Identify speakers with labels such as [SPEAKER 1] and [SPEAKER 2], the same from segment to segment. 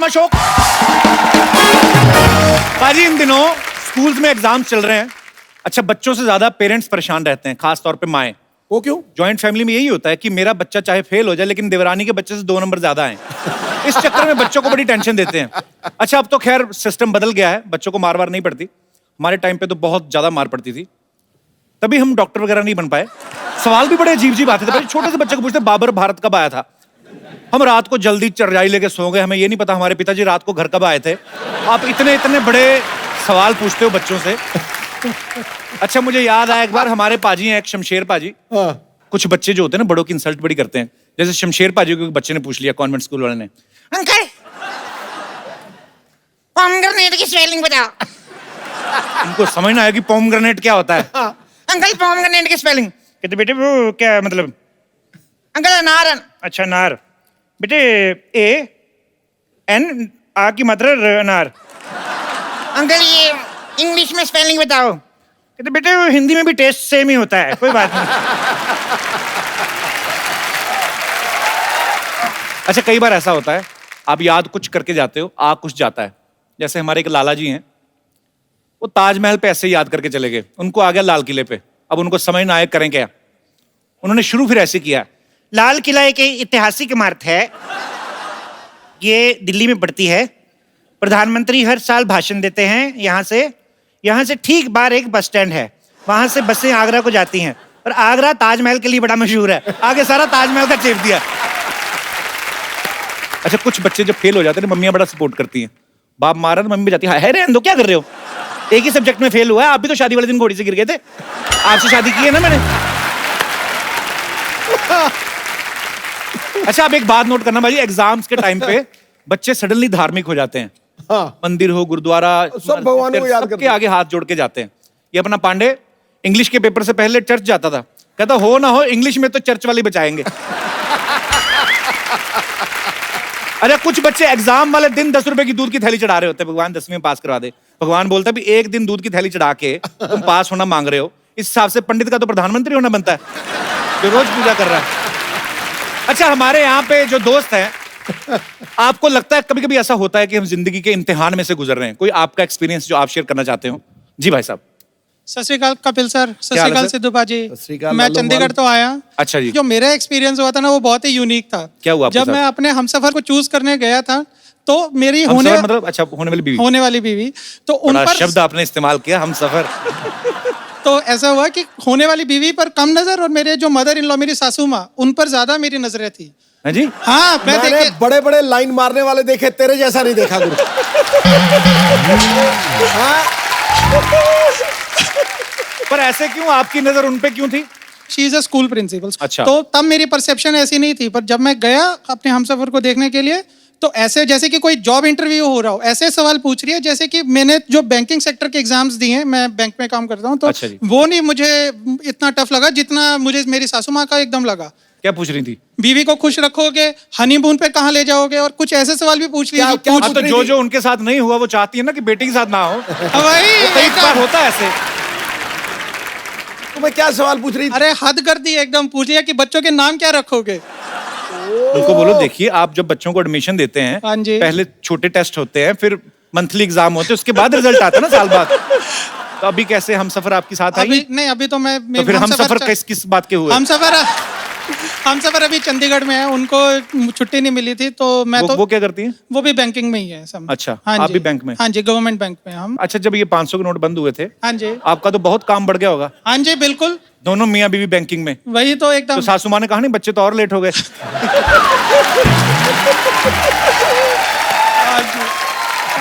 [SPEAKER 1] अशोक। पाजी इन दिनों स्कूल्स में एग्जाम चल रहे हैं। अच्छा, बच्चों से ज्यादा पेरेंट्स परेशान रहते हैं, खास तौर पे माएं।
[SPEAKER 2] वो क्यों?
[SPEAKER 1] जॉइंट फैमिली में यही होता है कि मेरा बच्चा चाहे फेल हो जाए लेकिन देवरानी के बच्चे से 2 नंबर ज्यादा हैं। इस चक्कर में बच्चों को बड़ी टेंशन देते हैं। अच्छा, अब तो खैर सिस्टम बदल गया है, बच्चों को मार वार नहीं पड़ती। हमारे टाइम पे तो बहुत ज्यादा मार पड़ती थी, तभी हम डॉक्टर वगैरह नहीं बन पाए। सवाल भी बड़े अजीब अजीब आते थे। छोटे से बच्चे को पूछते बाबर भारत कब आया था। हम रात को जल्दी चरजाई लेके सो गए, हमें ये नहीं पता हमारे पिताजी रात को घर कब आए थे। आप इतने इतने बड़े सवाल पूछते हो बच्चों से। अच्छा, मुझे याद आया एक बार हमारे पाजी हैं, एक शमशेर पाजी। कुछ बच्चे जो होते हैं ना बड़ों की इंसल्ट बड़ी करते हैं। जैसे शमशेर पाजी को एक बच्चे ने पूछ लिया कॉन्वेंट स्कूल वाले ने,
[SPEAKER 3] अंकल पोमग्रेनेट की स्पेलिंग बताओ।
[SPEAKER 1] उनको समझ ना आया कि पोमग्रेनेट क्या होता है।
[SPEAKER 3] अंकल पोमग्रेनेट की स्पेलिंग।
[SPEAKER 1] कहते बेटे वो क्या मतलब?
[SPEAKER 3] अंकल अनार।
[SPEAKER 1] अच्छा, नार। बेटे ए एन आ की मात्रा अनार।
[SPEAKER 3] अंकल ये इंग्लिश में स्पेलिंग बताओ।
[SPEAKER 1] कहते बेटे वो हिंदी में भी टेस्ट सेम ही होता है, कोई बात नहीं। अच्छा, कई बार ऐसा होता है आप याद कुछ करके जाते हो, आ कुछ जाता है। जैसे हमारे एक लाला जी हैं, वो ताजमहल पे ऐसे ही याद करके चले गए, उनको आ गया लाल किले पे। अब उनको समझ ना आए करें क्या। उन्होंने शुरू फिर ऐसे किया,
[SPEAKER 3] लाल किला एक ऐतिहासिक इमारत है, ये दिल्ली में पड़ती है। प्रधानमंत्री हर साल भाषण देते हैं यहाँ से ठीक बाहर एक बस स्टैंड है, वहां से बसें आगरा को जाती हैं। और आगरा ताजमहल के लिए बड़ा मशहूर है। आगे सारा ताजमहल का चेप दिया।
[SPEAKER 1] अच्छा, कुछ बच्चे जब फेल हो जाते हैं मम्मियां बड़ा सपोर्ट करती हैं। बाप मारा तो मम्मी भी जाती है रहने दो, क्या कर रहे हो, एक ही सब्जेक्ट में फेल हुआ है, आप भी तो शादी वाले दिन घोड़ी से गिर गए थे, आपसे शादी की है ना मैंने। अच्छा, आप एक बात नोट करना भाई, एग्जाम्स के टाइम पे बच्चे सडनली धार्मिक हो जाते हैं।
[SPEAKER 2] हाँ।
[SPEAKER 1] मंदिर हो, गुरुद्वारा,
[SPEAKER 2] सब भगवानों को याद करते
[SPEAKER 1] के आगे हाथ जोड़ के जाते हैं। ये अपना पांडे इंग्लिश के पेपर से पहले चर्च जाता था, कहता हो ना हो इंग्लिश में तो चर्च वाले बचाएंगे। अरे कुछ बच्चे एग्जाम वाले दिन 10 रुपए की दूध की थैली चढ़ा रहे होते हैं, भगवान 10वीं में पास करवा दे। भगवान बोलता है भी एक दिन दूध की थैली चढ़ा के तुम पास होना मांग रहे हो, इस हिसाब से पंडित का तो प्रधानमंत्री होना बनता है जो रोज पूजा कर रहा है। अच्छा, हमारे यहाँ पे जो दोस्त हैं, आपको लगता है कभी कभी ऐसा होता है कि हम जिंदगी के इम्तिहान में से गुजर रहे हैं? कोई आपका एक्सपीरियंस जो आप शेयर करना चाहते हो? जी भाई साहब।
[SPEAKER 4] सत श्री अकाल कपिल सर, सत श्री अकाल सिद्धू भाजी। मैं
[SPEAKER 2] लालू
[SPEAKER 4] चंडीगढ़ तो आया।
[SPEAKER 1] अच्छा जी।
[SPEAKER 4] जो मेरा एक्सपीरियंस हुआ था ना वो बहुत ही यूनिक था।
[SPEAKER 1] क्या हुआ आपके
[SPEAKER 4] जब
[SPEAKER 1] साथ?
[SPEAKER 4] मैं अपने हमसफर को चूज करने गया था तो मेरी
[SPEAKER 1] मतलब अच्छा होने वाली बीवी
[SPEAKER 4] तो उन
[SPEAKER 1] बड़ा
[SPEAKER 4] पर
[SPEAKER 1] शब्द आपने इस्तेमाल किया, हम सफर।
[SPEAKER 4] तो ऐसा हुआ कि होने वाली बीवी पर कम नजर और मेरे जो मदर इन लॉ मेरी सासू माँ उन पर ज्यादा मेरी नजरें थी।
[SPEAKER 1] है जी?
[SPEAKER 4] हाँ,
[SPEAKER 2] मैंने बड़े बड़े लाइन मारने वाले देखे, तेरे जैसा नहीं देखा गुरु। हाँ?
[SPEAKER 1] पर ऐसे क्यों, आपकी नजर उन पे क्यों थी?
[SPEAKER 4] She is a school principal.
[SPEAKER 1] अच्छा।
[SPEAKER 4] तो तब मेरी परसेप्शन ऐसी नहीं थी, पर जब मैं गया अपने हमसफर को देखने के लिए तो ऐसे जैसे कि कोई जॉब इंटरव्यू हो रहा हो, ऐसे सवाल पूछ रही है जैसे कि मैंने जो बैंकिंग सेक्टर के एग्जाम्स दिए हैं, मैं बैंक में काम करता हूँ, तो
[SPEAKER 1] अच्छा जी।
[SPEAKER 4] वो नहीं मुझे इतना टफ लगा जितना मुझे मेरी सासू माँ का एकदम लगा।
[SPEAKER 1] क्या पूछ रही थी?
[SPEAKER 4] बीवी को खुश रखोगे, हनीमून पे कहाँ ले जाओगे, और कुछ ऐसे सवाल भी पूछ लिए।
[SPEAKER 2] क्या
[SPEAKER 1] हाँ, तो जो जो उनके साथ नहीं हुआ वो चाहती है ना कि बेटी के साथ ना हो।
[SPEAKER 4] वही
[SPEAKER 1] कई बार होता है ऐसे।
[SPEAKER 2] तुम्हें क्या सवाल पूछ रही थी?
[SPEAKER 4] अरे हद कर दी एकदम, पूछ लिया कि बच्चों के नाम क्या रखोगे।
[SPEAKER 1] उनको बोलो देखिए, आप जब बच्चों को एडमिशन देते हैं,
[SPEAKER 4] हाँ जी।
[SPEAKER 1] पहले छोटे टेस्ट होते हैं, फिर मंथली एग्जाम होते हैं, उसके बाद रिजल्ट आता है ना साल बाद। तो अभी कैसे हम सफर आपके साथ आई?
[SPEAKER 4] अभी नहीं, अभी तो मैं
[SPEAKER 1] तो फिर हम सफर किस बात के हुए?
[SPEAKER 4] हम सफर अभी चंडीगढ़ में है, उनको छुट्टी नहीं मिली थी, तो मैं
[SPEAKER 1] वो क्या करती हैं?
[SPEAKER 4] वो भी बैंकिंग में ही है सब।
[SPEAKER 1] अच्छा,
[SPEAKER 4] हाँ
[SPEAKER 1] आप
[SPEAKER 4] जी।
[SPEAKER 1] भी बैंक में?
[SPEAKER 4] हाँ जी, गवर्नमेंट बैंक में हम।
[SPEAKER 1] अच्छा, जब ये 500 के नोट बंद हुए थे,
[SPEAKER 4] हाँ जी,
[SPEAKER 1] आपका तो बहुत काम बढ़ गया होगा।
[SPEAKER 4] हाँ जी बिल्कुल।
[SPEAKER 1] दोनों मियाँ बीवी बैंकिंग में।
[SPEAKER 4] वही तो एकदम।
[SPEAKER 1] तो सासू माँ ने कहा नहीं बच्चे तो और लेट हो गए।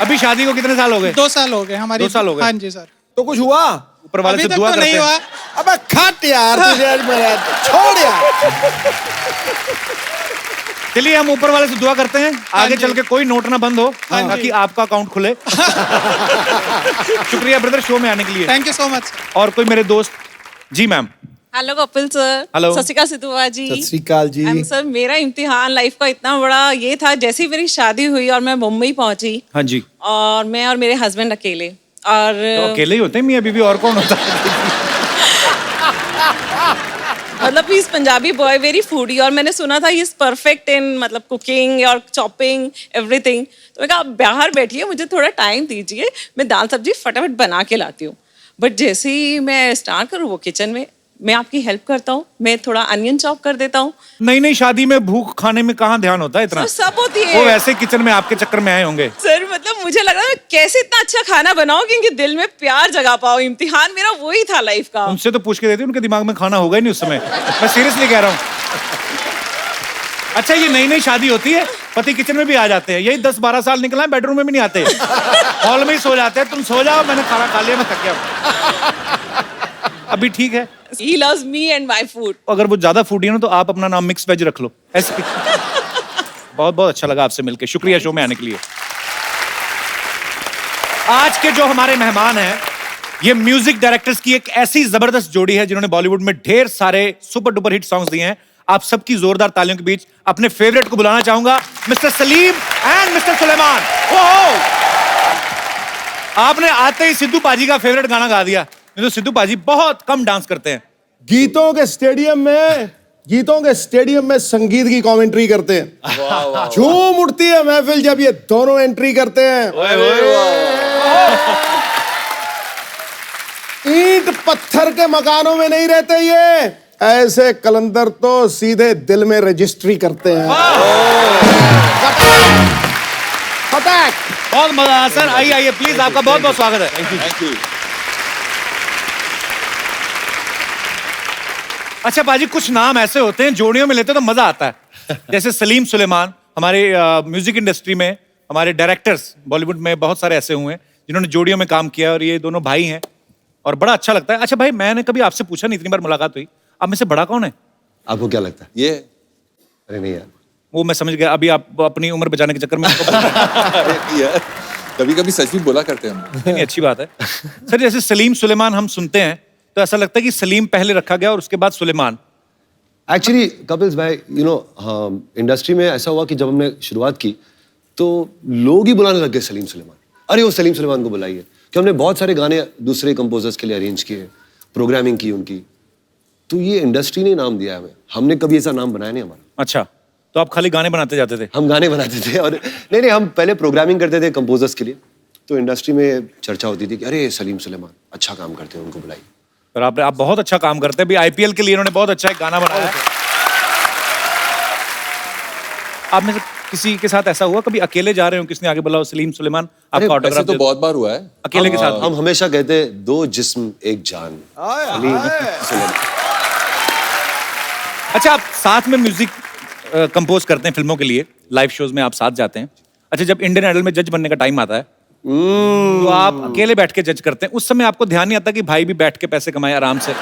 [SPEAKER 1] अभी शादी को कितने साल हो गए?
[SPEAKER 4] 2 साल हो गए हमारी।
[SPEAKER 1] 2 साल हो गए?
[SPEAKER 4] हाँ जी सर।
[SPEAKER 2] तो कुछ हुआ?
[SPEAKER 1] ऊपर वाले
[SPEAKER 4] अभी
[SPEAKER 1] से
[SPEAKER 4] तक
[SPEAKER 1] दुआ
[SPEAKER 4] तो
[SPEAKER 1] करते
[SPEAKER 4] नहीं
[SPEAKER 1] हैं।
[SPEAKER 4] हुआ।
[SPEAKER 2] अबे खट यार, तुझे आज मेरा छोड़ यार।
[SPEAKER 1] चलिए हम ऊपर वाले से दुआ करते हैं, आगे चल के कोई नोट ना बंद हो, ताकि आपका अकाउंट खुले। शुक्रिया ब्रदर शो में आने के लिए।
[SPEAKER 4] Thank you so much.
[SPEAKER 1] और कोई मेरे दोस्त? जी ma'am.
[SPEAKER 5] Hello Kapil sir.
[SPEAKER 1] Hello.
[SPEAKER 5] सत श्री अकाल सिद्धू जी।
[SPEAKER 2] सत श्री अकाल जी।
[SPEAKER 5] सर, मेरा इम्तिहान लाइफ का इतना बड़ा ये था, जैसे ही मेरी शादी हुई और मैं मुंबई पहुंची,
[SPEAKER 1] हाँ जी।
[SPEAKER 5] और मैं और मेरे हस्बैंड अकेले, और
[SPEAKER 1] तो अकेले ही होते हैं मियाँ बीवी, और कौन होता है?
[SPEAKER 5] मतलब he is Punjabi boy, very foodie, और मैंने सुना था ही इज परफेक्ट इन मतलब कुकिंग और चॉपिंग एवरीथिंग। तो मैं कहा आप बाहर बैठिए, मुझे थोड़ा टाइम दीजिए, मैं दाल सब्जी फटाफट बना के लाती हूँ। बट जैसे ही मैं स्टार्ट करूँ वो किचन में, मैं आपकी हेल्प करता हूँ, मैं थोड़ा अनियन चॉप कर देता हूँ।
[SPEAKER 1] नई नई शादी में भूख खाने में कहाँ ध्यान होता है इतना?
[SPEAKER 5] तो सब होती है।
[SPEAKER 1] वो वैसे किचन में आपके चक्कर में आए होंगे।
[SPEAKER 5] सर मतलब मुझे लग रहा है मैं कैसे इतना अच्छा खाना बनाऊं कि इनके दिल में प्यार जगा पाऊं। इम्तिहान मेरा वही था लाइफ का।
[SPEAKER 1] उनसे तो पूछ के देते, उनके दिमाग में खाना होगा ही नहीं उस समय। मैं सीरियसली कह रहा हूँ। अच्छा, ये नई नई शादी होती है, पति किचन में भी आ जाते हैं, यही 10-12 साल निकला है, बेडरूम में भी नहीं आते, हॉल में ही सो जाते हैं। तुम सो जाओ, मैंने खाना खा लिया, मैं थक गया। अभी ठीक है।
[SPEAKER 5] He loves me and my food.
[SPEAKER 1] अगर वो ज्यादा फूडी है ना तो आप अपना नाम मिक्स वेज रख लो ऐसे। बहुत बहुत अच्छा लगा आपसे मिलकर, शुक्रिया शो में आने के लिए। आज के जो हमारे मेहमान हैं, ये म्यूजिक डायरेक्टर्स की एक ऐसी जबरदस्त जोड़ी है जिन्होंने बॉलीवुड में ढेर सारे सुपर डुपर हिट सॉन्ग्स दिए हैं। आप सबकी जोरदार तालियों के बीच अपने फेवरेट को बुलाना चाहूंगा, mister Salim and mister Suleman. ओहो, आपने आते ही सिद्धू पाजी का फेवरेट गाना गा दिया। नहीं तो सिद्धू पाजी बहुत कम डांस करते हैं।
[SPEAKER 2] गीतों के स्टेडियम में संगीत की कमेंट्री करते हैं। झूम उठती है महफिल जब ये दोनों एंट्री करते हैं। ईंट पत्थर के मकानों में नहीं रहते ये, ऐसे कलंदर तो सीधे दिल में रजिस्ट्री करते हैं।
[SPEAKER 1] बहुत मजा आया सर। आइए आइए प्लीज, आपका बहुत बहुत स्वागत है।
[SPEAKER 6] Thank you.
[SPEAKER 1] अच्छा पाजी, कुछ नाम ऐसे होते हैं जोड़ियों में लेते तो मजा आता है। जैसे सलीम सुलेमान, हमारे म्यूजिक इंडस्ट्री में हमारे डायरेक्टर्स बॉलीवुड में बहुत सारे ऐसे हुए हैं जिन्होंने जोड़ियों में काम किया, और ये दोनों भाई हैं और बड़ा अच्छा लगता है। अच्छा भाई, मैंने कभी आपसे पूछा नहीं, इतनी बार मुलाकात हुई, आप में से बड़ा कौन है?
[SPEAKER 7] आपको क्या लगता है?
[SPEAKER 6] ये
[SPEAKER 7] अरे नहीं यार,
[SPEAKER 1] वो मैं समझ गया, अभी आप अपनी उम्र बचाने के चक्कर में
[SPEAKER 6] कभी कभी सच भी बोला करते हैं हम।
[SPEAKER 1] नहीं, अच्छी बात है सर। जैसे सलीम सुलेमान हम सुनते हैं तो ऐसा लगता है कि सलीम पहले रखा गया और उसके बाद सुलेमान।
[SPEAKER 7] एक्चुअली कपिल्स भाई, यू नो, इंडस्ट्री में ऐसा हुआ कि जब हमने शुरुआत की तो लोग ही बुलाने लग गए सलीम सुलेमान। अरे वो सलीम सुलेमान को बुलाइए, कि हमने बहुत सारे गाने दूसरे कंपोजर्स के लिए अरेंज किए, प्रोग्रामिंग की उनकी, तो ये इंडस्ट्री ने नाम दिया हमें, हमने कभी ऐसा नाम बनाया नहीं हमारा।
[SPEAKER 1] अच्छा, तो आप खाली गाने बनाते जाते थे?
[SPEAKER 7] हम गाने बनाते थे, और नहीं, हम पहले प्रोग्रामिंग करते थे कंपोजर्स के लिए, तो इंडस्ट्री में चर्चा होती थी कि अरे सलीम सुलेमान अच्छा काम करते हैं, उनको बुलाइए।
[SPEAKER 1] और आप बहुत अच्छा काम करते हैं। अभी आईपीएल के लिए इन्होंने बहुत अच्छा एक गाना बनाया है। आप में से किसी के साथ ऐसा हुआ कभी, अकेले जा रहे हो, किसने आगे बुलाओ सलीम सुलेमान, आपका
[SPEAKER 6] वैसे
[SPEAKER 1] ऑटोग्राफ
[SPEAKER 6] तो बहुत बार हुआ है
[SPEAKER 1] अकेले के साथ?
[SPEAKER 7] हम हमेशा कहते हैं 2 जिस्म 1 जान, सलीम सुलेमान।
[SPEAKER 1] अच्छा, आप साथ में म्यूजिक कंपोज करते हैं फिल्मों के लिए, लाइव शोज में आप साथ जाते हैं। अच्छा, जब इंडियन आइडल में जज बनने का टाइम आता है तो आप अकेले बैठ के जज करते हैं, उस समय आपको ध्यान नहीं आता कि भाई भी बैठ के पैसे कमाए आराम से?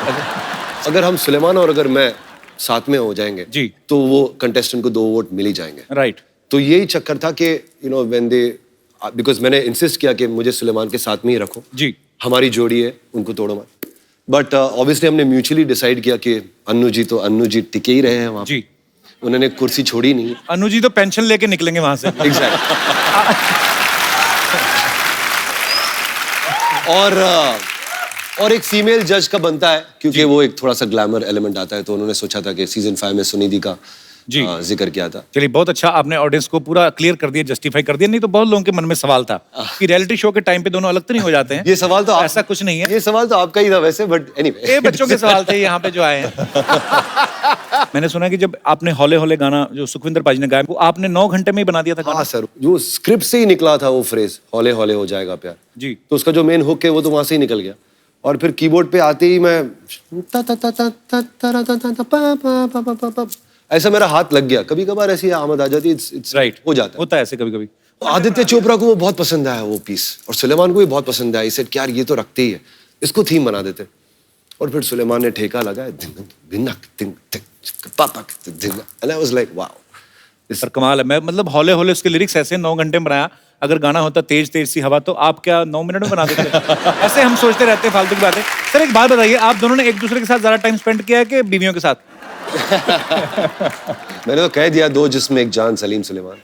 [SPEAKER 7] अगर हम सुलेमान और अगर मैं साथ में हो जाएंगे
[SPEAKER 1] जी,
[SPEAKER 7] तो वो कंटेस्टेंट को 2 वोट मिल ही जाएंगे।
[SPEAKER 1] राइट।
[SPEAKER 7] तो यही चक्कर था कि you know when they, because मैंने इंसिस्ट किया कि मुझे सुलेमान के साथ में ही रखो
[SPEAKER 1] जी,
[SPEAKER 7] हमारी जोड़ी है, उनको तोड़ो मत। बट ऑब्वियसली हमने म्यूचुअली डिसाइड किया कि अन्नू जी टिके ही रहे हैं वहाँ
[SPEAKER 1] जी।
[SPEAKER 7] उन्होंने कुर्सी छोड़ी नहीं।
[SPEAKER 1] अनु जी तो पेंशन लेके निकलेंगे वहां से।
[SPEAKER 7] और एक फीमेल जज का बनता है, क्योंकि वो एक थोड़ा सा ग्लैमर एलिमेंट आता है, तो उन्होंने सोचा था कि सीजन 5 में सुनिधि का जिक्र किया था।
[SPEAKER 1] चलिए, बहुत अच्छा, आपने ऑडियंस को पूरा क्लियर कर दिया, जस्टिफाई कर दिया। नहीं तो बहुत लोगों के मन में सवाल था कि रियलिटी शो के टाइम पे दोनों अलग तो नहीं हो जाते हैं?
[SPEAKER 7] ये सवाल तो
[SPEAKER 1] ऐसा कुछ नहीं है,
[SPEAKER 7] ये सवाल तो आपका ही था वैसे, बट एनीवे
[SPEAKER 1] ये बच्चों के सवाल थे यहाँ पे जो आए हैं। मैंने सुना कि जब आपने हौले हौले गाना जो सुखविंदर पाजी ने गाया, वो आपने 9 घंटे में ही बना दिया था गाना?
[SPEAKER 7] हाँ सर, जो स्क्रिप्ट से ही निकला था वो फ्रेज, हौले हौले हो जाएगा प्यार
[SPEAKER 1] जी,
[SPEAKER 7] तो उसका जो मेन हुक है वो तो वहां से ही निकल गया। और फिर कीबोर्ड पे आते ही मैं ऐसा मेरा हाथ लग गया। कभी कभार ऐसी आमद आ जाती है,
[SPEAKER 1] राइट,
[SPEAKER 7] हो जाता है,
[SPEAKER 1] होता है ऐसे कभी कभी।
[SPEAKER 7] तो आदित्य चोपड़ा को वो बहुत पसंद आया वो पीस, और सुलेमान को भी बहुत पसंद आया। इसे यार ये तो रखते ही है, इसको थीम बना देते। और फिर सुलेमान ने ठेका लगाया,
[SPEAKER 1] पर कमाल है। मैं मतलब हौले हौले उसके लिरिक्स ऐसे 9 घंटे में बनाया। अगर गाना होता तेज तेज सी हवा तो आप क्या 9 मिनट में बना देते? ऐसे हम सोचते रहते हैं फालतू की बातें। सर एक बात बताइए, आप दोनों ने एक दूसरे के साथ ज्यादा टाइम स्पेंड किया है कि बीवियों के साथ?
[SPEAKER 7] मैंने तो कह दिया 2 जिस्म 1 जान, सलीम सुलेमान।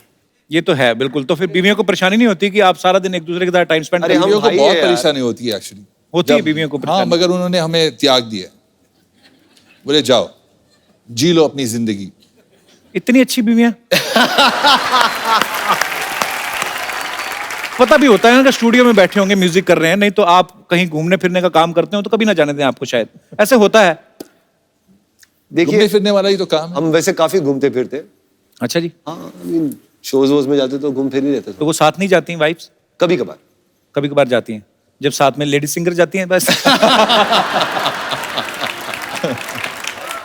[SPEAKER 1] ये तो है बिल्कुल। तो फिर बीवियों को परेशानी नहीं होती कि आप सारा दिन एक दूसरे के साथ टाइम स्पेंड?
[SPEAKER 6] बीवियों को बहुत परेशानी होती है एक्चुअली,
[SPEAKER 1] होती है बीवियों को
[SPEAKER 6] हाँ,
[SPEAKER 1] परेशानी।
[SPEAKER 6] मगर उन्होंने हमें त्याग दिया, बोले जाओ जी लो अपनी जिंदगी।
[SPEAKER 1] इतनी अच्छी बीवियां। पता भी होता है ना कि स्टूडियो में बैठे होंगे म्यूजिक कर रहे हैं, नहीं तो आप कहीं घूमने फिरने का काम करते हो तो कभी ना जाने दें आपको, शायद ऐसे होता है।
[SPEAKER 6] घूमने
[SPEAKER 7] देखिए
[SPEAKER 6] फिरने वाला ही तो काम है।
[SPEAKER 7] हम वैसे काफी घूमते फिरते,
[SPEAKER 1] अच्छा जी।
[SPEAKER 7] हाँ शोज वोज में जाते तो घूम फिर ही रहते
[SPEAKER 1] तो
[SPEAKER 7] थे,
[SPEAKER 1] वो साथ नहीं जाती वाइफ्स?
[SPEAKER 7] कभी कभार।
[SPEAKER 1] कभी कभार जाती हैं, जब साथ में लेडी सिंगर जाती हैं बस।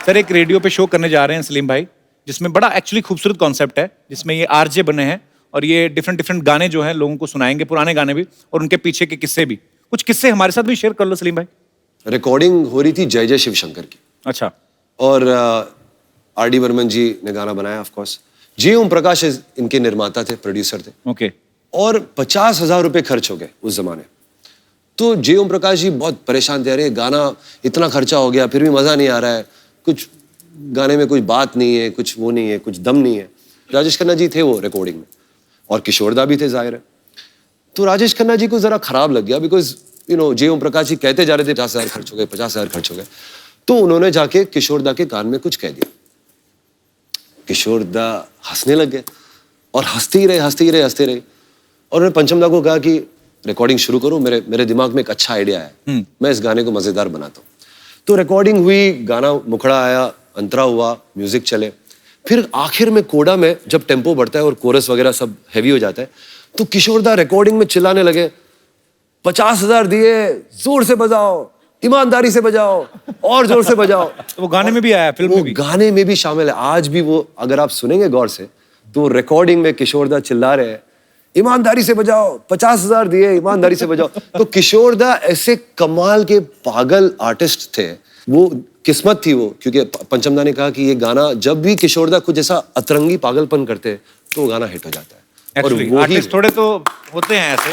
[SPEAKER 1] सर एक रेडियो पे शो करने जा रहे हैं सलीम भाई, जिसमें बड़ा एक्चुअली खूबसूरत कॉन्सेप्ट है, जिसमें ये आरजे बने हैं और ये डिफरेंट डिफरेंट गाने जो हैं लोगों को सुनाएंगे, पुराने गाने भी और उनके पीछे के किस्से भी। कुछ किस्से हमारे साथ भी शेयर कर लो सलीम भाई।
[SPEAKER 7] रिकॉर्डिंग हो रही थी जय जय शिवशंकर की,
[SPEAKER 1] अच्छा।
[SPEAKER 7] और आर डी बर्मन जी ने गाना बनाया ऑफ कोर्स। जे ओम प्रकाश इनके निर्माता थे, प्रोड्यूसर थे,
[SPEAKER 1] ओके।
[SPEAKER 7] और 50,000 रुपए खर्च हो गए उस जमाने। तो जे ओम प्रकाश जी बहुत परेशान थे, अरे गाना इतना खर्चा हो गया फिर भी मजा नहीं आ रहा है, कुछ गाने में कोई बात नहीं है, कुछ वो नहीं है, कुछ दम नहीं है। राजेश खन्ना जी थे वो रिकॉर्डिंग में, और किशोरदा भी थे जाहिर है। तो राजेश खन्ना जी को जरा खराब लग गया, बिकॉज जे ओम प्रकाश जी कहते जा रहे थे 50,000 खर्च हो गए, 50,000 खर्च हो गए। तो उन्होंने जाके किशोरदा के कान में कुछ कह दिया। किशोरदा हंसने लग गए और हंसते ही रहे, हंसते ही रहे, हंसते रहे। और उन्होंने पंचम दा को कहा कि रिकॉर्डिंग शुरू करो, मेरे दिमाग में एक अच्छा आइडिया है, मैं इस गाने को मजेदार बनाता हूँ। तो रिकॉर्डिंग हुई, गाना मुखड़ा आया, अंतरा हुआ, म्यूजिक चले। फिर आखिर में कोडा में जब टेम्पो बढ़ता है और कोरस वगैरह सब हैवी हो जाता है, तो किशोरदा रिकॉर्डिंग में चिल्लाने लगे, 50,000 दिए, जोर से बजाओ, ईमानदारी से बजाओ, और जोर से बजाओ।
[SPEAKER 1] वो गाने में भी आया, फिल्म
[SPEAKER 7] वो
[SPEAKER 1] में भी।
[SPEAKER 7] गाने में भी शामिल है। आज भी वो अगर आप सुनेंगे गौर से तो रिकॉर्डिंग में किशोरदा चिल्ला रहे हैं, ईमानदारी से बजाओ, 50,000 दिए, ईमानदारी से बजाओ। तो किशोरदा ऐसे कमाल के पागल आर्टिस्ट थे, वो किस्मत थी वो, क्योंकि पंचमदा ने कहा कि ये गाना जब भी किशोरदा कुछ ऐसा अतरंगी पागलपन करते हैं तो वो गाना हिट हो जाता है। और
[SPEAKER 1] Actually,
[SPEAKER 7] वही
[SPEAKER 1] आर्टिस्ट थोड़े तो होते हैं ऐसे।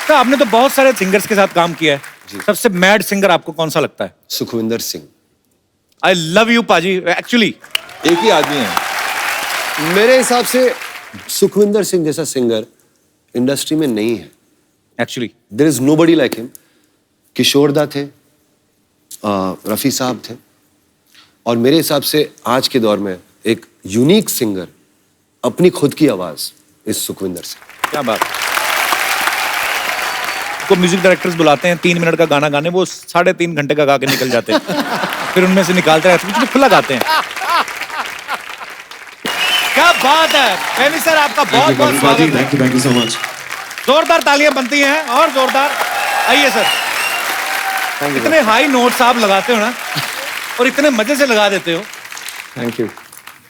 [SPEAKER 1] तो आपने तो बहुत सारे सिंगर्स के साथ काम किया है, सबसे मैड सिंगर आपको कौन सा लगता है?
[SPEAKER 7] Sukhvinder Singh.
[SPEAKER 1] I love you पाजी। एक्चुअली
[SPEAKER 6] एक ही आदमी है।
[SPEAKER 7] मेरे हिसाब से सुखविंदर सिंह जैसा सिंगर इंडस्ट्री में नहीं है।
[SPEAKER 1] Actually
[SPEAKER 7] there is nobody like him. किशोरदा थे, रफी साहब थे, और मेरे हिसाब से आज के दौर में एक यूनिक सिंगर, अपनी खुद की आवाज, इस सुखविंदर सिंह।
[SPEAKER 1] क्या बात। को म्यूजिक डायरेक्टर्स बुलाते हैं 3 मिनट का गाना गाने, वो 3.5 घंटे का गा के निकल जाते हैं। फिर उनमें से निकालते हैं, कुछ खुला गाते हैं। क्या बात है फैमी सर, आपका बहुत बहुत स्वागत है।
[SPEAKER 8] Thank you so much.
[SPEAKER 1] जोरदार तालियां बनती हैं और जोरदार। आइए सर। इतने हाई नोट्स आप लगाते हो ना, और इतने मजे से लगा देते हो।
[SPEAKER 7] Thank you.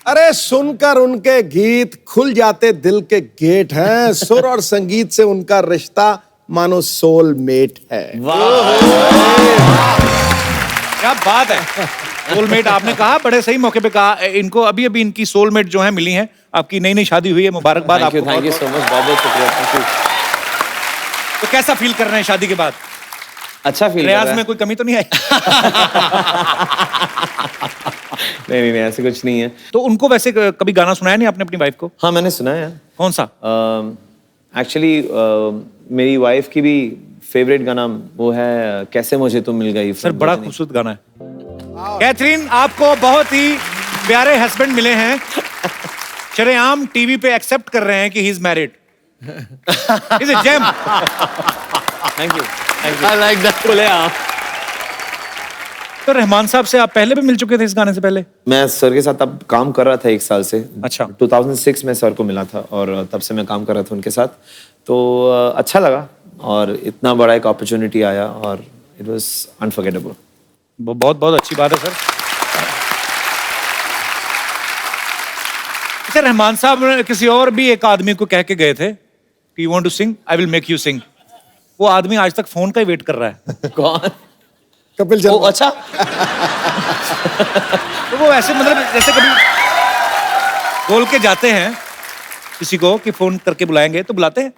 [SPEAKER 2] अरे सुनकर उनके गीत खुल जाते दिल के गेट हैं। सुर और संगीत से उनका रिश्ता मानो सोलमेट है।
[SPEAKER 1] क्या बात है। सोलमेट आपने कहा, बड़े सही मौके पे कहा। इनको अभी अभी इनकी सोलमेट जो है मिली है। आपकी नई नई शादी हुई है, मुबारकबाद आपको।
[SPEAKER 7] थैंक यू सो मच, बहुत शुक्रिया। Thank you.
[SPEAKER 1] तो कैसा फील कर रहे हैं शादी के बाद?
[SPEAKER 8] अच्छा फील
[SPEAKER 1] रियाज में कोई कमी तो नहीं आई?
[SPEAKER 8] नहीं ऐसे कुछ नहीं है।
[SPEAKER 1] तो उनको वैसे कभी गाना सुनाया नहीं आपने अपनी वाइफ को?
[SPEAKER 8] हाँ मैंने सुना है।
[SPEAKER 1] कौन सा?
[SPEAKER 8] एक्चुअली मेरी वाइफ की भी फेवरेट गाना वो है कैसे मुझे तुम मिल गई।
[SPEAKER 1] सर बड़ा खूबसूरत गाना है। कैथरीन, आपको बहुत ही प्यारे हस्बैंड मिले हैं। शरेआम टीवी पे एक्सेप्ट कर रहे हैं कि he is married. Is it gem?
[SPEAKER 8] Thank you I like that. बोले आप।
[SPEAKER 1] तो रहमान साहब से आप पहले भी मिल चुके थे इस गाने से पहले?
[SPEAKER 8] मैं सर के साथ अब काम कर रहा था 1 साल से।
[SPEAKER 1] अच्छा।
[SPEAKER 8] 2006 में सर को मिला था और तब से मैं काम कर रहा था उनके साथ, तो अच्छा लगा और इतना बड़ा एक अपॉर्चुनिटी आया और इट वाज अनफॉरगेटेबल।
[SPEAKER 1] बहुत बहुत अच्छी बात है सर। अच्छा, रहमान साहब ने किसी और भी एक आदमी को कह के गए थे कि you want to sing, I will make you sing. वो आदमी आज तक फोन का ही वेट कर रहा है।
[SPEAKER 8] कौन?
[SPEAKER 2] कपिल
[SPEAKER 8] ओ
[SPEAKER 2] शर्मा।
[SPEAKER 8] अच्छा।
[SPEAKER 1] तो वो ऐसे मतलब जैसे कभी बोल के जाते हैं किसी को कि फोन करके बुलाएंगे, तो बुलाते हैं?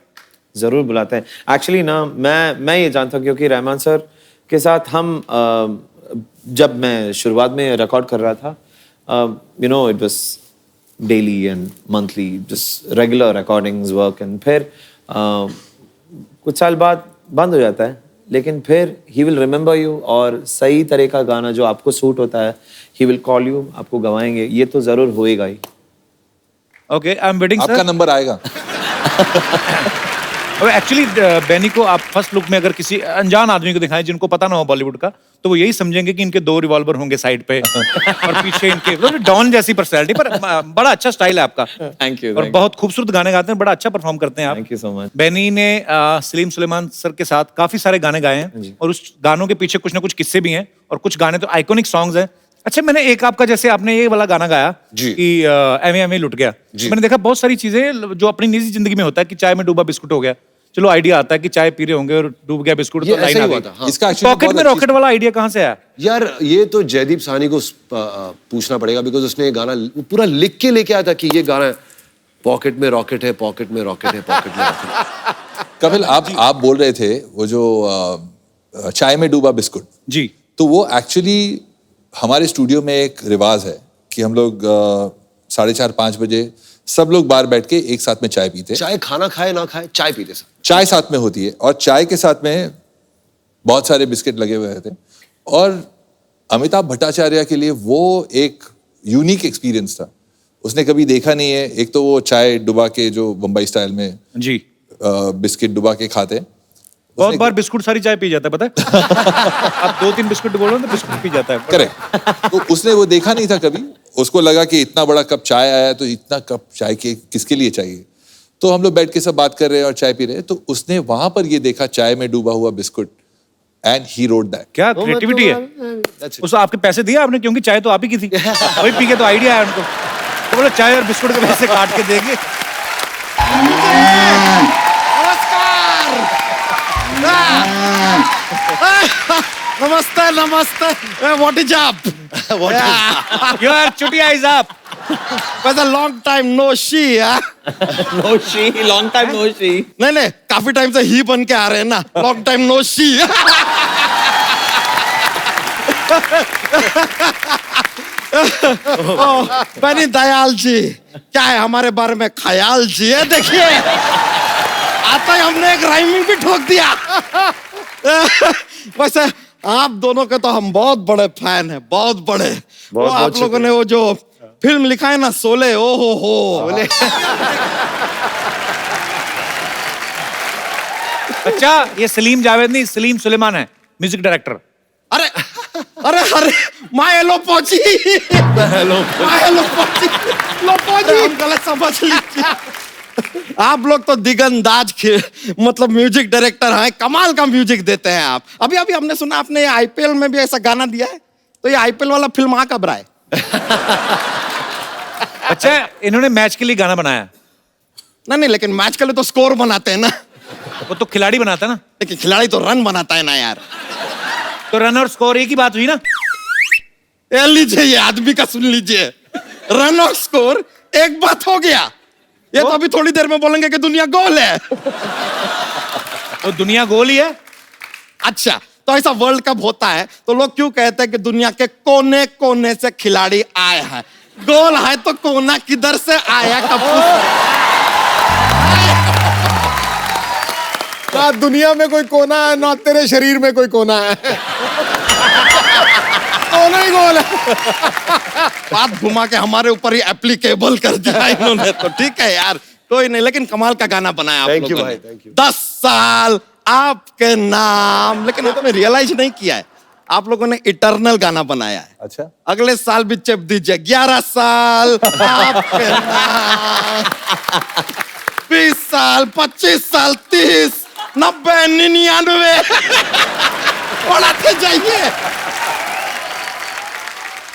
[SPEAKER 8] जरूर बुलाते हैं। एक्चुअली ना मैं ये जानता हूँ क्योंकि रहमान सर के साथ हम जब मैं शुरुआत में रिकॉर्ड कर रहा था, you know it was daily and monthly just regular recordings work, and फिर कुछ साल बाद बंद हो जाता है लेकिन फिर ही विल रिमेंबर यू, और सही तरह का गाना जो आपको सूट होता है ही विल कॉल यू, आपको गवाएंगे, ये तो जरूर होएगा ही।
[SPEAKER 1] ओके, आई एम वेटिंग
[SPEAKER 6] आपका
[SPEAKER 1] सर।
[SPEAKER 6] नंबर आएगा।
[SPEAKER 1] एक्चुअली बेनी को आप फर्स्ट लुक में अगर किसी अनजान आदमी को दिखाएं जिनको पता ना हो बॉलीवुड का, तो वो यही समझेंगे कि इनके 2 रिवॉल्वर होंगे साइड पे और पीछे इनके तो डॉन जैसी पर्सनैलिटी, पर बड़ा अच्छा स्टाइल है आपका।
[SPEAKER 8] Thank you,
[SPEAKER 1] और
[SPEAKER 8] thank
[SPEAKER 1] बहुत खूबसूरत गाने गाते हैं, बड़ा अच्छा परफॉर्म करते हैं आप।
[SPEAKER 8] Thank you so much.
[SPEAKER 1] Beni ने सलीम सुलेमान सर के साथ काफी सारे गाने गाए हैं और उस गानों के पीछे कुछ ना कुछ किस्से भी हैं और कुछ गाने तो आइकॉनिक सॉन्ग्स हैं। अच्छा, मैंने एक आपका, जैसे आपने ये वाला गाना गाया
[SPEAKER 7] जी।
[SPEAKER 1] कि एवे एवे लुट गया, मैंने देखा बहुत सारी चीजें जो अपनी निजी जिंदगी में होता है कि चाय में डूबा बिस्कुट हो गया, चलो आइडिया आता है कि चाय पी रहे होंगे और डूब गया बिस्कुट,
[SPEAKER 7] ये
[SPEAKER 1] तो
[SPEAKER 7] ऐसा
[SPEAKER 1] लाइन
[SPEAKER 7] ही
[SPEAKER 1] आ
[SPEAKER 7] हुआ
[SPEAKER 1] गई।
[SPEAKER 7] था, हाँ।
[SPEAKER 6] इसका actually
[SPEAKER 1] पॉकेट
[SPEAKER 6] बहुत
[SPEAKER 1] में
[SPEAKER 6] अच्छी-
[SPEAKER 1] रॉकेट वाला आइडिया कहाँ से आया?
[SPEAKER 7] यार ये तो जयदीप साहनी को पूछना पड़ेगा, बिकॉज उसने ये गाना पूरा लिख के लेके आया था कि ये गाना पॉकेट में रॉकेट है, पॉकेट में रॉकेट है, पॉकेट में रॉकेट है।
[SPEAKER 6] कपिल, आप बोल रहे थे वो जो चाय में डूबा बिस्कुट,
[SPEAKER 1] जी,
[SPEAKER 6] तो वो एक्चुअली हमारे स्टूडियो में एक रिवाज है कि हम लोग 4:30-5 बजे सब लोग बाहर बैठ के एक साथ में चाय पीते हैं।
[SPEAKER 7] चाहे खाना खाए ना खाए, चाय पीते सब।
[SPEAKER 6] चाय साथ में होती है और चाय के साथ में बहुत सारे बिस्किट लगे हुए रहते हैं, और अमिताभ भट्टाचार्य के लिए वो एक यूनिक एक्सपीरियंस था। उसने कभी देखा नहीं है, एक तो वो चाय डुबा के जो बम्बई स्टाइल में
[SPEAKER 1] जी,
[SPEAKER 6] बिस्किट डुबा के खाते हैं।
[SPEAKER 1] बहुत बार बिस्कुट सारी चाय पी जाता है, पता है? आप 2-3 बिस्कुट बोल रहे हो तो बिस्कुट पी जाता है।
[SPEAKER 6] करेक्ट। तो उसने वो देखा नहीं था कभी, उसको लगा कि इतना बड़ा कप चाय आया है तो इतना कप चाय के किसके लिए चाहिए। तो हम लोग बैठ के सब बात कर रहे हैं और चाय पी रहे हैं, तो उसने वहां पर ये देखा चाय में डूबा हुआ biscuit, and he wrote that.
[SPEAKER 1] क्या क्रिएटिविटी है। उस आपके पैसे दिए आपने, क्योंकि चाय तो आप ही की थी, वही पी के तो आइडिया आया उनको, तो बोले चाय और बिस्कुट के पैसे काट के देंगे।
[SPEAKER 2] नमस्ते नमस्ते, व्हाट इज अप?
[SPEAKER 1] यार चुटिया इज अप।
[SPEAKER 2] बस a long time no see.
[SPEAKER 8] No see, long time no see.
[SPEAKER 2] नहीं नहीं, काफी टाइम से ही बन के आ रहे हैं ना, लॉन्ग टाइम नो शी। बनी दयाल जी, क्या है हमारे बारे में ख्याल जी है? देखिए आता ही हमने एक राइमिंग भी ठोक दिया। वैसे आप दोनों के तो हम बहुत बड़े फैन हैं, बहुत बड़े। वो आप लोगों ने वो जो फिल्म लिखा है ना, शोले, ओ हो।
[SPEAKER 1] अच्छा, ये सलीम जावेद नहीं, सलीम सुलेमान है, म्यूजिक डायरेक्टर।
[SPEAKER 2] अरे अरे अरे, माय लो पहुंची, हम गलत समझ लीजिए। आप लोग तो दिगंदाज मतलब म्यूजिक डायरेक्टर हैं, कमाल का म्यूजिक देते हैं आप। अभी अभी हमने सुना आपने ये आईपीएल में भी ऐसा गाना दिया है, तो ये आईपीएल वाला फिल्म आ कब रहा है?
[SPEAKER 1] अच्छा, इन्होंने मैच के लिए गाना बनाया?
[SPEAKER 2] नहीं, लेकिन मैच के लिए तो स्कोर बनाते हैं ना,
[SPEAKER 1] वो तो खिलाड़ी बनाता है ना।
[SPEAKER 2] लेकिन खिलाड़ी तो रन बनाता है ना यार।
[SPEAKER 1] तो रन और स्कोर एक ही बात हुई ना।
[SPEAKER 2] ये लीजिए, ये आदमी का सुन लीजिए, रन और स्कोर एक बात हो गया। ये तो अभी थोड़ी देर में बोलेंगे कि दुनिया गोल है।
[SPEAKER 1] तो दुनिया गोल ही है।
[SPEAKER 2] अच्छा, तो ऐसा वर्ल्ड कप होता है तो लोग क्यों कहते हैं कि दुनिया के कोने कोने से खिलाड़ी आए हैं? गोल है तो कोना किधर से आया? ना दुनिया में कोई कोना है, ना तेरे शरीर में कोई कोना है। कोना ही गोल है। बात घुमा के हमारे ऊपर ही एप्लीकेबल कर दिया इन्होंने, तो ठीक है यार, कोई नहीं, लेकिन कमाल का गाना बनाया आप
[SPEAKER 7] Thank you
[SPEAKER 2] लोगों
[SPEAKER 7] भाई,
[SPEAKER 2] ने।
[SPEAKER 7] thank you.
[SPEAKER 2] 10 साल आपके नाम, लेकिन ये रियलाइज नहीं किया है, आप लोगों ने इटर्नल गाना बनाया है।
[SPEAKER 6] अच्छा,
[SPEAKER 2] अगले साल भी चेप दीजिए, 11 साल आपके नाम, 20 साल, 25 साल, 30, 90, 99 बढ़ाते जाइए।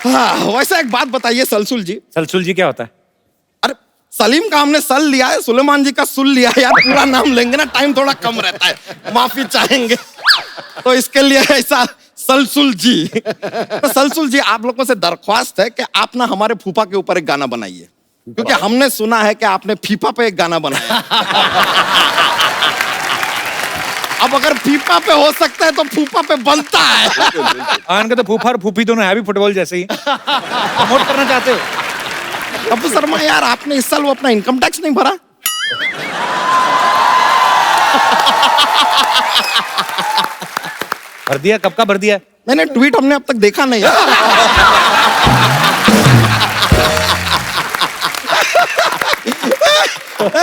[SPEAKER 2] हाँ, वैसे एक बात बताइए सलसुल जी।
[SPEAKER 1] सलसुल जी क्या होता है?
[SPEAKER 2] अरे सलीम का हमने सल लिया है, सुलेमान जी का सुल लिया है यार, पूरा नाम लेंगे ना टाइम थोड़ा कम रहता है, माफी चाहेंगे, तो इसके लिए ऐसा सलसुल जी। तो सलसुल जी, आप लोगों से दरख्वास्त है कि आप ना हमारे फूफा के ऊपर एक गाना बनाइए, क्योंकि हमने सुना है कि आपने फीफा पे एक गाना बनाया। अब अगर फीफा पे हो सकता है तो फूफा पे बनता है।
[SPEAKER 1] आन का तो फूफा और फूफी दोनों है भी फुटबॉल जैसे ही। प्रमोट करना चाहते हो?
[SPEAKER 2] अब शर्मा यार, आपने इस साल वो अपना इनकम टैक्स नहीं भरा?
[SPEAKER 1] भर दिया, कब का भर दिया है?
[SPEAKER 2] मैंने ट्वीट हमने अब तक देखा नहीं है।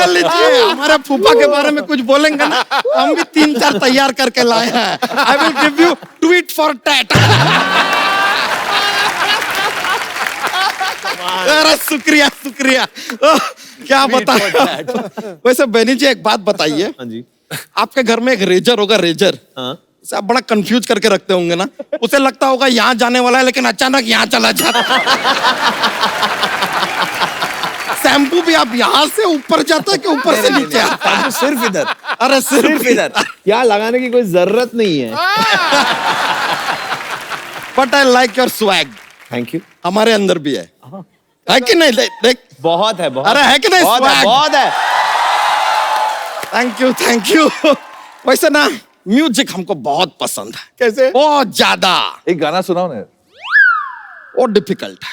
[SPEAKER 2] लीजिए, हमारे फूफा के बारे में कुछ बोलेंगे ना, हम भी 3-4 तैयार करके लाए हैं। I will give you tweet for tat. अरे शुक्रिया शुक्रिया। क्या बताया। वैसे बेनी जी एक बात बताइए,
[SPEAKER 8] हाँ जी।
[SPEAKER 2] आपके घर में एक रेजर होगा, रेजर।
[SPEAKER 8] हाँ।
[SPEAKER 2] आप बड़ा कंफ्यूज करके रखते होंगे ना, उसे लगता होगा यहाँ जाने वाला है लेकिन अचानक यहाँ चला जाता। शैम्पू भी आप यहाँ से ऊपर जाता है कि ऊपर से नीचे आता है?
[SPEAKER 8] सिर्फ इधर।
[SPEAKER 2] अरे सिर्फ
[SPEAKER 8] इधर। यहाँ लगाने की कोई जरूरत नहीं है।
[SPEAKER 2] But I like your swag.
[SPEAKER 8] Thank you.
[SPEAKER 2] हमारे अंदर भी है कि नहीं? देख
[SPEAKER 8] बहुत है, बहुत।
[SPEAKER 2] अरे है कि नहीं?
[SPEAKER 8] बहुत है,
[SPEAKER 2] swag?
[SPEAKER 8] बहुत है।
[SPEAKER 2] Thank you. वैसे ना म्यूजिक हमको बहुत पसंद है।
[SPEAKER 6] कैसे?
[SPEAKER 2] बहुत ज्यादा।
[SPEAKER 6] एक गाना सुनाओ ना।
[SPEAKER 2] वो डिफिकल्ट है।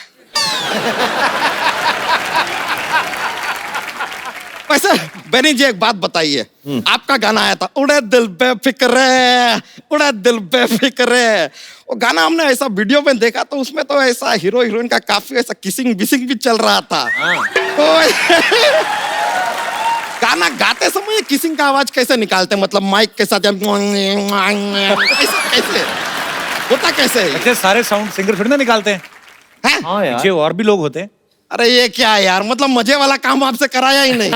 [SPEAKER 2] वैसे बेनी जी एक बात बताइए, आपका गाना आया था उड़े दिल बेफिक्रे, उड़े दिल बेफिक्रे। वो गाना हमने ऐसा वीडियो में देखा तो उसमें तो ऐसा हीरो हीरोइन का काफी ऐसा किसिंग बिसिंग भी चल रहा था। तो गाना गाते समय किसिंग का आवाज कैसे निकालते हैं? मतलब माइक के साथ कैसे होता, कैसे है?
[SPEAKER 1] ऐसे सारे साउंड सिंगर थोड़ी ना निकालते हैं,
[SPEAKER 2] हैं?
[SPEAKER 8] हाँ यार।
[SPEAKER 1] पीछे और भी लोग होते हैं।
[SPEAKER 2] अरे ये क्या है यार, मतलब मजे वाला काम आपसे कराया ही नहीं।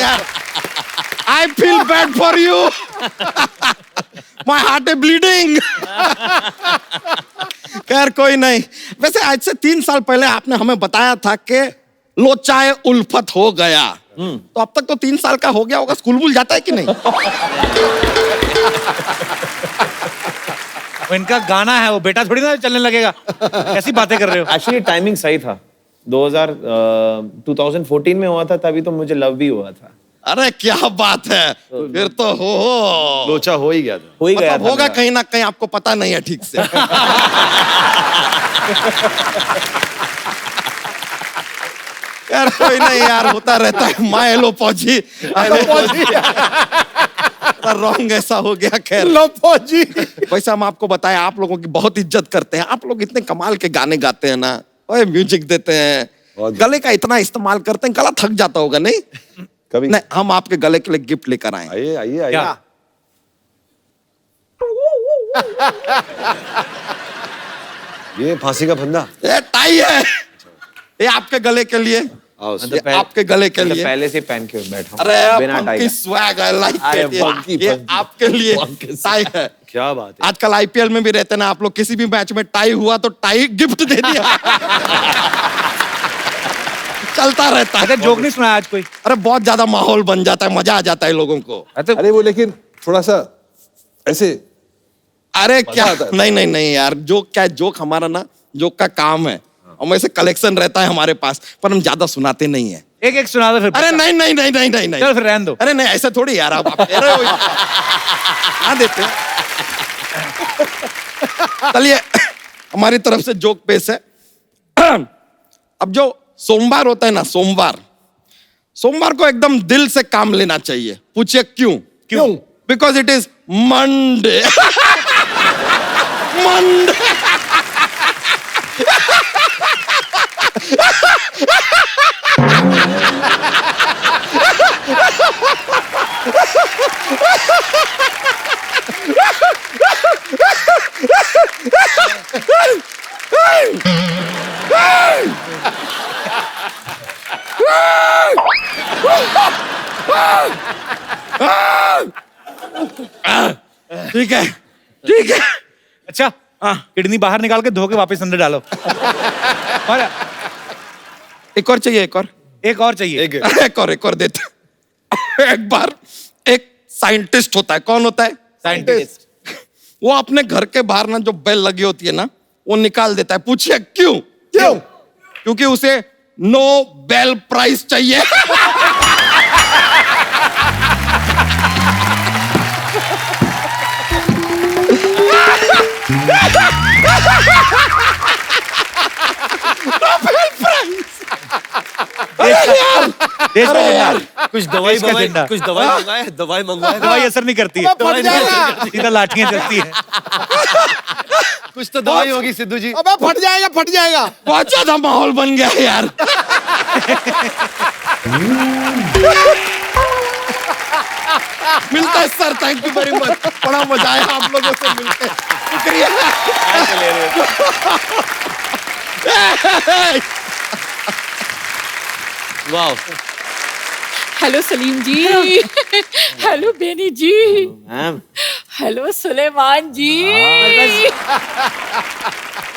[SPEAKER 2] यार I feel bad for you, my heart is bleeding. खैर कोई नहीं। वैसे आज से 3 साल पहले आपने हमें बताया था कि लोचाए उल्फत हो गया, तो अब तक तो 3 साल का हो गया होगा। स्कूल वूल जाता है कि नहीं?
[SPEAKER 1] वो इनका गाना है, वो बेटा थोड़ी ना चलने लगेगा। कैसी बातें कर रहे हो?
[SPEAKER 8] एक्चुअली टाइमिंग सही था। 2014 में हुआ था, तभी तो मुझे लव भी हुआ था।
[SPEAKER 2] अरे क्या बात है, फिर तो हो
[SPEAKER 7] लोचा हो ही गया था।
[SPEAKER 8] हो ही गया
[SPEAKER 2] मतलब
[SPEAKER 8] था
[SPEAKER 2] होगा
[SPEAKER 8] मेरा।
[SPEAKER 2] कहीं ना कहीं, आपको पता नहीं है ठीक से। यार कोई नहीं यार, होता रहता है। माय हेलो फौजी, रॉन्ग ऐसा हो गया। खैर लो फौजी। वैसे हम आपको बताएं, आप लोगों की बहुत इज्जत करते हैं। आप लोग इतने कमाल के गाने गाते हैं ना, ओए म्यूजिक देते हैं, गले का इतना इस्तेमाल करते हैं, गला थक जाता होगा नहीं?
[SPEAKER 6] कभी
[SPEAKER 2] नहीं, हम आपके गले के लिए गिफ्ट लेकर आए।
[SPEAKER 7] आइए आइए आइए।
[SPEAKER 1] क्या?
[SPEAKER 7] ये फांसी का फंदा।
[SPEAKER 2] ये टाई है, ये आपके गले के लिए,
[SPEAKER 7] आओ
[SPEAKER 2] ये आपके गले के
[SPEAKER 8] मतलब
[SPEAKER 2] लिए।
[SPEAKER 8] पहले से पहन के बैठा हूं,
[SPEAKER 2] अरे
[SPEAKER 8] बिना टाई
[SPEAKER 2] funky
[SPEAKER 8] का।
[SPEAKER 2] swag, I like
[SPEAKER 8] अरे
[SPEAKER 2] it।
[SPEAKER 8] funky,
[SPEAKER 2] ये
[SPEAKER 8] funky।
[SPEAKER 2] आपके लिए
[SPEAKER 8] Funky
[SPEAKER 2] टाई है।
[SPEAKER 7] क्या बात है।
[SPEAKER 2] आजकल आईपीएल में भी रहते ना आप लोग, किसी भी मैच में टाई हुआ तो टाई गिफ्ट दे दिया। चलता रहता
[SPEAKER 1] अच्छा
[SPEAKER 2] है।
[SPEAKER 1] जोक नहीं सुना आज कोई?
[SPEAKER 2] अरे बहुत ज्यादा माहौल बन जाता है, मजा आ जाता है लोगों को।
[SPEAKER 6] अरे वो लेकिन थोड़ा सा ऐसे
[SPEAKER 2] अरे क्या,
[SPEAKER 6] आता है।
[SPEAKER 2] नहीं नहीं नहीं यार, जोक क्या है, जोक हमारा ना, जोक का काम है। हम ऐसे कलेक्शन रहता है हमारे पास, पर हम ज्यादा सुनाते नहीं है।
[SPEAKER 1] एक एक सुना दो फिर।
[SPEAKER 2] अरे नहीं नहीं नहीं नहीं नहीं नहीं।
[SPEAKER 1] चल फिर रहने दो।
[SPEAKER 2] अरे नहीं, ऐसा थोड़ी यार, आप कह रहे हो। हाँ देते हैं। चलिए हमारी तरफ से जोक पेश है। अब जो सोमवार होता है ना, सोमवार को एकदम दिल से काम लेना चाहिए। पूछिए क्यों?
[SPEAKER 1] क्यों?
[SPEAKER 2] Because it is Monday. Monday. ठीक है ठीक है।
[SPEAKER 1] अच्छा किडनी बाहर निकाल के धो के वापस अंदर डालो। और
[SPEAKER 2] एक और चाहिए? एक और?
[SPEAKER 1] एक और चाहिए।
[SPEAKER 2] एक और देते। एक बार एक साइंटिस्ट होता है। कौन होता है?
[SPEAKER 1] साइंटिस्ट।
[SPEAKER 2] वो अपने घर के बाहर ना जो बेल लगी होती है ना, वो निकाल देता है। पूछिए क्यों? क्यों? क्योंकि उसे नो बेल प्राइस चाहिए।
[SPEAKER 1] देश का
[SPEAKER 2] अरे यार
[SPEAKER 7] कुछ दवाई
[SPEAKER 1] इसका
[SPEAKER 7] मंगाए,
[SPEAKER 1] झंडा।
[SPEAKER 7] कुछ दवाई मंगाए, दवाई मंगवाए।
[SPEAKER 1] दवाई असर नहीं करती है,
[SPEAKER 2] फट जाएगा।
[SPEAKER 1] सीधा लाठियां चलती है।
[SPEAKER 7] कुछ तो दवाई होगी सिद्धू जी।
[SPEAKER 2] अबे फट जाएगा, फट जाएगा। बहुत ज्यादा माहौल बन गया है यार। मिलता है sir, thank you very much. बड़ा मजा आया आप लोगों से मिलकर, शुक्रिया।
[SPEAKER 7] वाह।
[SPEAKER 9] हेलो सलीम जी। हेलो बेनी जी।
[SPEAKER 8] मैम
[SPEAKER 9] हेलो सुलेमान जी।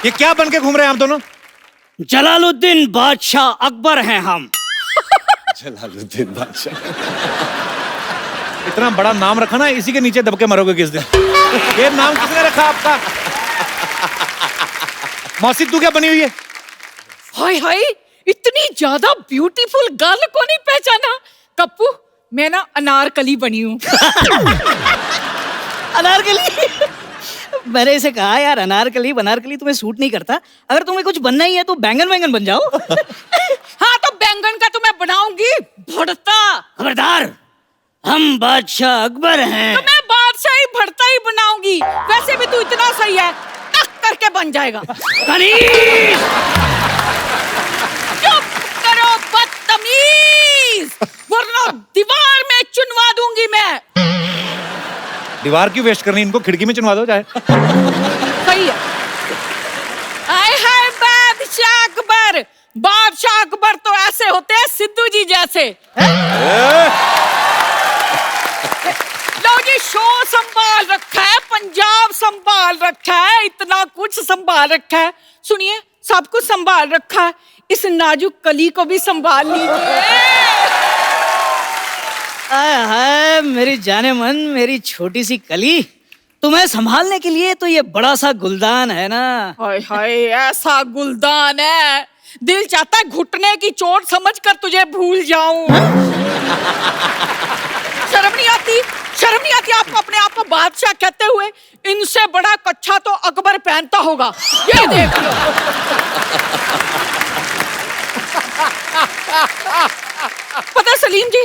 [SPEAKER 1] ये क्या बन के घूम रहे हैं आप दोनों?
[SPEAKER 10] जलालुद्दीन बादशाह अकबर हैं हम।
[SPEAKER 7] जलालुद्दीन बादशाह।
[SPEAKER 1] इतना बड़ा नाम रखा ना, इसी के नीचे दबके मरोगे किस दिन। ये नाम किसने रखा आपका? मौसी तू क्या बनी हुई है?
[SPEAKER 9] हाय हाय, इतनी ज्यादा ब्यूटीफुल गर्ल को नहीं पहचाना? कप्पू, मैं ना अनारकली बनी हूँ।
[SPEAKER 10] अनारकली। मैंने इसे कहा यार अनारकली बनारकली तुम्हें सूट नहीं करता, अगर तुम्हें कुछ बनना ही है तो बैंगन वैंगन बन जाओ।
[SPEAKER 9] हाँ तो बैंगन का तो मैं बनाऊंगी भरता।
[SPEAKER 10] खबरदार, हम बादशाह अकबर हैं।
[SPEAKER 9] तो मैं बादशाही भरता ही बनाऊंगी। वैसे भी तू इतना सही है, टक करके बन जाएगा। चुप करो बदतमीज, वरना दीवार में चुनवा दूंगी मैं।
[SPEAKER 1] दीवार क्यों वेस्ट करनी, इनको खिड़की में चुनवा दो चाहे।
[SPEAKER 9] सही है। आय हाय बादशाह अकबर। बादशाह अकबर तो ऐसे होते हैं सिद्धू जी जैसे। लो जी, शो संभाल रखा है, पंजाब संभाल रखा है, इतना कुछ संभाल रखा है। सुनिए, सब कुछ संभाल रखा है, इस नाजुक कली को भी संभाल लीजिए।
[SPEAKER 10] आय हाय मेरी जाने मन, मेरी छोटी सी कली, तुम्हें संभालने के लिए तो ये बड़ा सा गुलदान है ना।
[SPEAKER 9] हाय हाय, ऐसा गुलदान है, दिल चाहता है घुटने की चोट समझकर तुझे भूल जाऊं। शर्म नहीं आती? शर्म नहीं आती आपको अपने आप को बादशाह कहते हुए? इनसे बड़ा कच्छा तो अकबर पहनता होगा, ये देख लो। पता सलीम जी,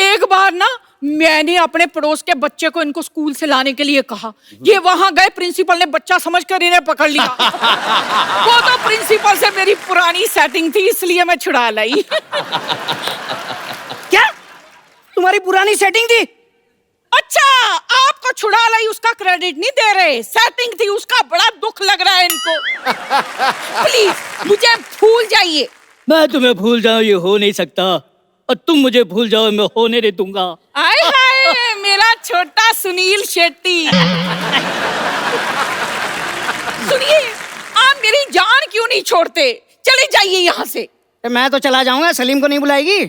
[SPEAKER 9] एक बार ना मैंने अपने पड़ोस के बच्चे को इनको स्कूल से लाने के लिए कहा। ये वहां गए, प्रिंसिपल ने बच्चा समझकर इन्हें पकड़ लिया। वो तो प्रिंसिपल से मेरी पुरानी सेटिंग थी, इसलिए मैं छुड़ा लाई।
[SPEAKER 10] क्या तुम्हारी पुरानी सेटिंग थी?
[SPEAKER 9] अच्छा, आपको छुड़ा लाई उसका क्रेडिट नहीं दे रहे, सेटिंग थी उसका बड़ा दुख लग रहा है इनको। प्लीज मुझे भूल जाइए।
[SPEAKER 10] मैं तुम्हें भूल जाऊं ये हो नहीं सकता, और तुम मुझे भूल जाओ मैं होने नहीं दूंगा।
[SPEAKER 9] आय हाय मेरा छोटा सुनील शेट्टी। सुनिए, आप मेरी जान क्यों नहीं छोड़ते? चले जाइए यहाँ से।
[SPEAKER 10] मैं तो चला जाऊंगा, सलीम को नहीं बुलाएगी?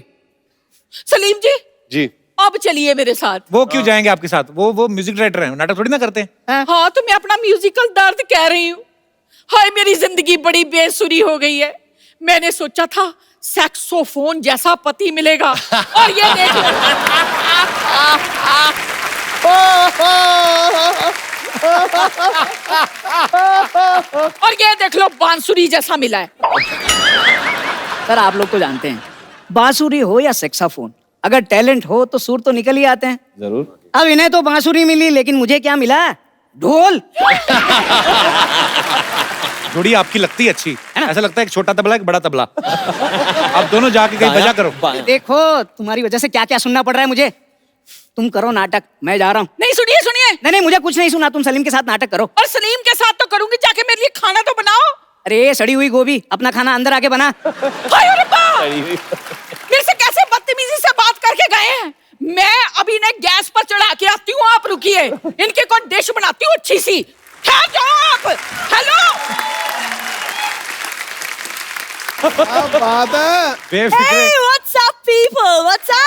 [SPEAKER 9] सलीम जी,
[SPEAKER 7] जी
[SPEAKER 9] अब चलिए मेरे साथ।
[SPEAKER 1] वो क्यों जाएंगे आपके साथ? वो म्यूजिक डायरेक्टर हैं, नाटक थोड़ी ना करते हैं।
[SPEAKER 9] हाँ तो मैं अपना म्यूजिकल दर्द कह रही हूँ। हाय मेरी जिंदगी बड़ी बेसुरी हो गई है। मैंने सोचा था सैक्सोफोन जैसा पति मिलेगा, और ये देख लो। और ये देख लो बांसुरी जैसा मिला है।
[SPEAKER 10] सर आप लोग तो जानते हैं, बांसुरी हो या सेक्साफोन, अगर टैलेंट हो तो सुर तो निकल ही आते हैं।
[SPEAKER 7] जरूर।
[SPEAKER 10] अब इन्हें तो बांसुरी मिली, लेकिन मुझे क्या मिला? ढोल।
[SPEAKER 1] जोड़ी आपकी लगती है अच्छी, ऐसा लगता है एक छोटा तबला एक बड़ा तबला। आप दोनों जाके कहीं बजा करो।
[SPEAKER 10] देखो तुम्हारी वजह से क्या क्या सुनना पड़ रहा है मुझे। तुम करो नाटक, मैं जा रहा हूँ।
[SPEAKER 9] नहीं सुनिए सुनिए।
[SPEAKER 10] नहीं नहीं, मुझे कुछ नहीं सुना, तुम सलीम के साथ नाटक करो।
[SPEAKER 9] और सलीम के साथ तो करूंगी, जाके मेरे लिए खाना तो बनाओ।
[SPEAKER 10] अरे सड़ी हुई गोभी, अपना खाना अंदर आके बना।
[SPEAKER 9] हाय अरे बाप! मेरे से कैसे बदतमीजी से बात करके गए हैं। मैं अभी ने गैस पर चढ़ा के आती हूँ, आप रुकिए। इनके कौन डिश बनाती हूँ अच्छी सी। ठहर जाओ आप। हेलो
[SPEAKER 2] बात है।
[SPEAKER 1] बेफिक्र,
[SPEAKER 9] what's up people, what's up.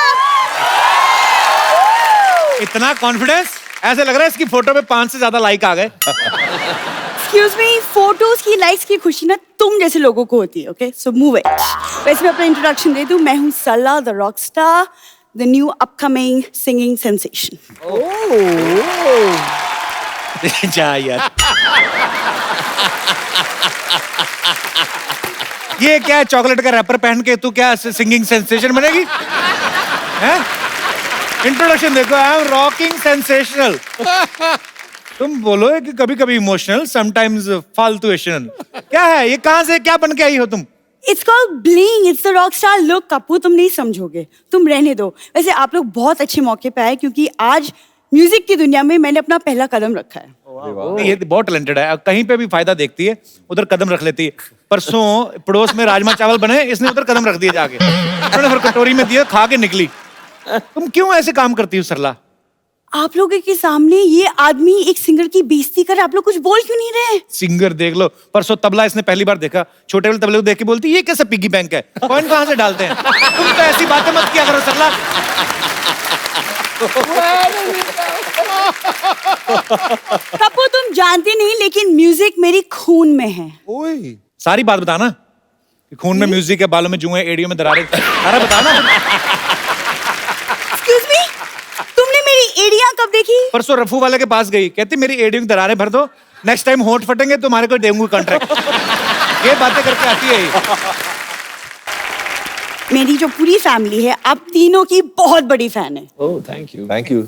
[SPEAKER 1] इतना कॉन्फिडेंस, ऐसे लग रहा है इसकी फोटो पे 5 से ज्यादा लाइक आ गए।
[SPEAKER 11] एक्सक्यूज मी, फोटोज की लाइक्स की खुशी ना तुम जैसे लोगों को होती है, ओके? So move it. वैसे मैं अपना इंट्रोडक्शन दे दूं, मैं हूँ सला the rock star, the new upcoming singing sensation.
[SPEAKER 1] जा यार। ये क्या है, चॉकलेट का रैपर पहन के तू क्या सिंगिंग सेंसेशन बनेगी? हैं? इंट्रोडक्शन देखो, आई एम रॉकिंग सेंसेशनल। तुम बोलो कि कभी कभी इमोशनल, समटाइम्स फालतूएशनल। क्या है ये? कहां से क्या बन के आई हो तुम?
[SPEAKER 11] It's called bling, it's the rock star look. Kapoor तुम नहीं समझोगे, तुम रहने दो। वैसे आप लोग बहुत अच्छे मौके पे आए, क्योंकि आज म्यूजिक की दुनिया में मैंने अपना पहला कदम रखा है।
[SPEAKER 1] ये बहुत टैलेंटेड है, कहीं पे भी फायदा देखती है उधर कदम रख लेती है। परसों पड़ोस में राजमा चावल बने, इसने उधर कदम रख दिए जाके, उन्होंने फिर कटोरी में दिया, खा के निकली। तुम क्यों ऐसे काम करती हो सरला?
[SPEAKER 11] आप लोगों के सामने ये आदमी एक सिंगर की बेइज्जती कर, आप लोग कुछ बोल क्यों नहीं रहे?
[SPEAKER 1] सिंगर देख लो, परसों तबला इसने पहली बार देखा, छोटे वाले तबले को देख के बोलती ये कैसा पिग्गी बैंक है, कॉइन कहां से डालते हैं? तुम तो ऐसी बातें मत किया करो सरला।
[SPEAKER 11] कपूर तुम जानते नहीं, लेकिन म्यूजिक मेरी खून में है।
[SPEAKER 1] सारी बात बताना कि खून में म्यूजिक है, बालों में जुएं, एड़ियों में दरारें, सारा बताना।
[SPEAKER 11] एक्सक्यूज मी, तुमने मेरी एड़ियां कब देखी?
[SPEAKER 1] परसों रफू वाले के पास गई, कहती मेरी एड़ियों की दरारें भर दो, नेक्स्ट टाइम होंठ फटेंगे तो तुम्हारे को देंगे कॉन्ट्रैक्ट। ये बातें करके आती है ये।
[SPEAKER 11] मेरी जो पूरी फैमिली है, आप तीनों की बहुत बड़ी फैन है।
[SPEAKER 8] Oh thank you.
[SPEAKER 6] Thank you.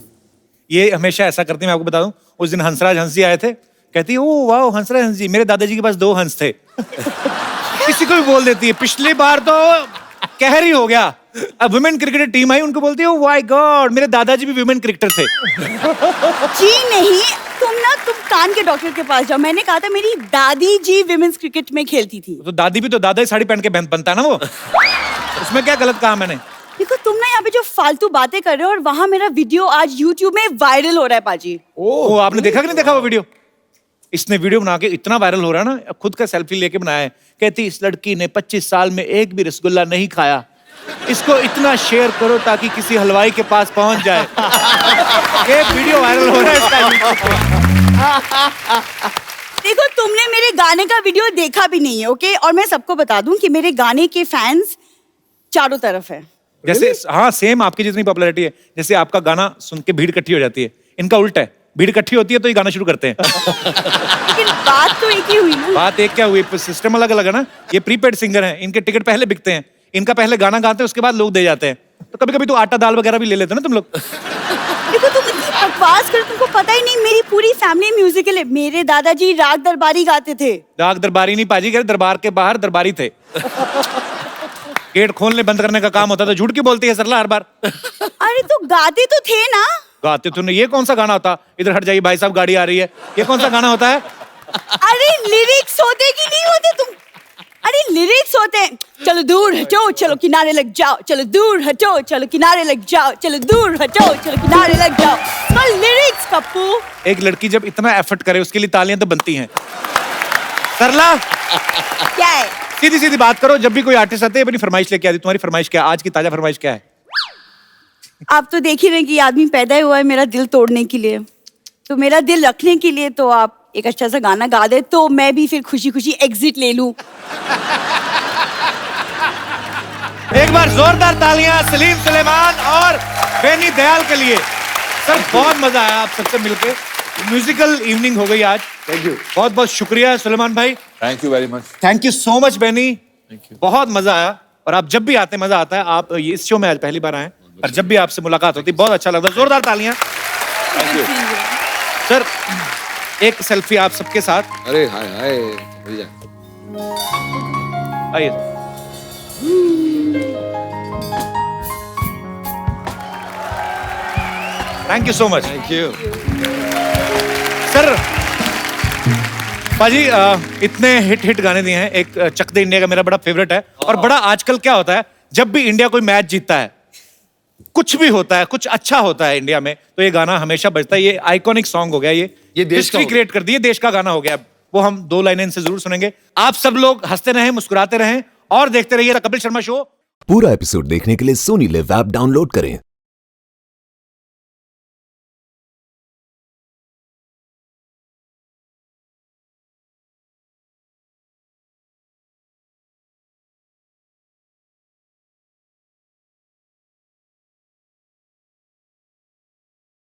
[SPEAKER 1] ये हमेशा ऐसा करती है, मैं आपको बता दूं, उस दिन हंसराज हंस जी आए थे, कहती ओ वाह हंसराज हंस जी, मेरे दादाजी के पास 2 हंस थे। किसी को भी बोल देती है। पिछली बार तो कहर ही हो गया, अब वुमेन क्रिकेट टीम आई, उनको बोलती है ओ माय गॉड मेरे दादाजी भी वुमेन क्रिकेटर थे।
[SPEAKER 11] जी नहीं, तुम कान के डॉक्टर के पास जाओ। मैंने कहा था मेरी दादी जी विमेंस क्रिकेट में खेलती थी।
[SPEAKER 1] तो दादी भी तो दादा ही साड़ी पहन के बनता है ना वो, उसमें क्या गलत कहा मैंने?
[SPEAKER 11] देखो तुम ना यहाँ पे जो फालतू बातें कर रहे हो, और वहां मेरा वीडियो आज YouTube में वायरल हो रहा है पाजी।
[SPEAKER 1] ओ आपने देखा कि नहीं देखा वो वीडियो? इसने वीडियो बना के इतना वायरल हो रहा है ना, खुद का सेल्फी लेके बनाया है, कहती इस लड़की ने 25 साल में एक भी रसगुल्ला नहीं खाया, इसको इतना शेयर करो ताकि किसी हलवाई के पास पहुंच जाए। एक वीडियो वायरल हो रहा है इसका।
[SPEAKER 11] देखो तुमने मेरे गाने का वीडियो देखा भी नहीं है, ओके? और मैं सबको बता दूं कि मेरे गाने के फैंस चारों तरफ है।
[SPEAKER 1] जैसे हाँ सेम आपकी जितनी पॉपुलैरिटी है, जैसे आपका गाना सुन के भीड़ इकट्ठी हो जाती है, इनका उल्टा है, भीड़ इकट्ठी होती है तो ये गाना शुरू करते हैं।
[SPEAKER 11] लेकिन बात तो एक ही हुई ना।
[SPEAKER 1] बात एक क्या हुई, सिस्टम अलग अलग है ना। ये प्रीपेड सिंगर हैं, इनके टिकट पहले बिकते हैं, इनका पहले गाना गाते हैं, उसके बाद लोग दे जाते हैं। तो कभी कभी तो आटा दाल वगैरह भी ले लेते हैं ना तुम लोग।
[SPEAKER 11] देखो तुम इतनी बकवास कर, तुमको पता ही नहीं मेरी पूरी फैमिली म्यूजिकल है। मेरे दादाजी राग दरबारी गाते थे।
[SPEAKER 1] राग दरबारी नहीं पाजी, दरबार के बाहर दरबारी थे। गेट खोलने बंद करने का काम होता था। झूठ क्यों बोलती है सरला हर बार?
[SPEAKER 11] अरे तो गाते तो थे ना।
[SPEAKER 1] गाते तो नहीं। ये कौन सा गाना होता? इधर हट जाइए भाई साहब, गाड़ी आ रही है। ये कौन सा गाना होता है?
[SPEAKER 11] अरे लिरिक्स होते कि नहीं होते तुम? अरे लिरिक्स होते हैं, चलो दूर हटो चलो किनारे लग जाओ, चलो दूर हटो चलो किनारे लग जाओ, चलो दूर हटो चलो किनारे लग जाओ। लिरिक्स कप्पू।
[SPEAKER 1] एक लड़की जब इतना एफर्ट करे उसके लिए तालियां तो बनती हैं। सरला
[SPEAKER 11] क्या है?
[SPEAKER 1] सीधी सीधी बात करो, जब भी कोई आर्टिस्ट आते हैं अपनी फरमाइश लेके आती। तुम्हारी फरमाइश क्या है? आज की ताजा फरमाइश क्या है?
[SPEAKER 11] आप तो देख ही रहे कि आदमी पैदा हुआ है मेरा दिल तोड़ने के लिए, तो मेरा दिल रखने के लिए तो आप एक अच्छा सा गाना गा दे तो मैं भी फिर खुशी खुशी एग्जिट ले लूं।
[SPEAKER 1] एक बार जोरदार तालियां सलीम सुलेमान और बेनी दयाल के लिए। सर बहुत मजा आया आप सबसे मिलके, म्यूजिकल इवनिंग हो गई आज।
[SPEAKER 7] Thank you.
[SPEAKER 1] बहुत बहुत शुक्रिया सुलेमान भाई।
[SPEAKER 6] Thank you very much.
[SPEAKER 1] Thank you so much Benny, बहुत मजा आया। और आप जब भी आते मजा आता है। आप इस शो में आज पहली बार आए और जब भी आपसे मुलाकात होती बहुत अच्छा लगता है। जोरदार तालियां।
[SPEAKER 6] थैंक यू
[SPEAKER 1] सर एक सेल्फी आप सबके साथ।
[SPEAKER 7] अरे हाय हाय भैया,
[SPEAKER 1] आइए। Thank you so much.
[SPEAKER 7] Thank you.
[SPEAKER 1] Sir पाजी इतने हिट गाने दिए हैं। एक चक दे इंडिया का मेरा बड़ा फेवरेट है। और बड़ा आजकल क्या होता है, जब भी इंडिया कोई मैच जीतता है, कुछ भी होता है, कुछ अच्छा होता है इंडिया में, तो ये गाना हमेशा बजता है। ये आइकॉनिक सॉन्ग हो गया। ये
[SPEAKER 7] देश
[SPEAKER 1] हिस्ट्री क्रिएट कर दी है, देश का गाना हो गया। वो हम 2 लाइनें इनसे जरूर सुनेंगे। आप सब लोग हंसते रहें, मुस्कुराते रहें और देखते रहिए द कपिल शर्मा शो।
[SPEAKER 12] पूरा एपिसोड देखने के लिए सोनी लिव ऐप डाउनलोड करें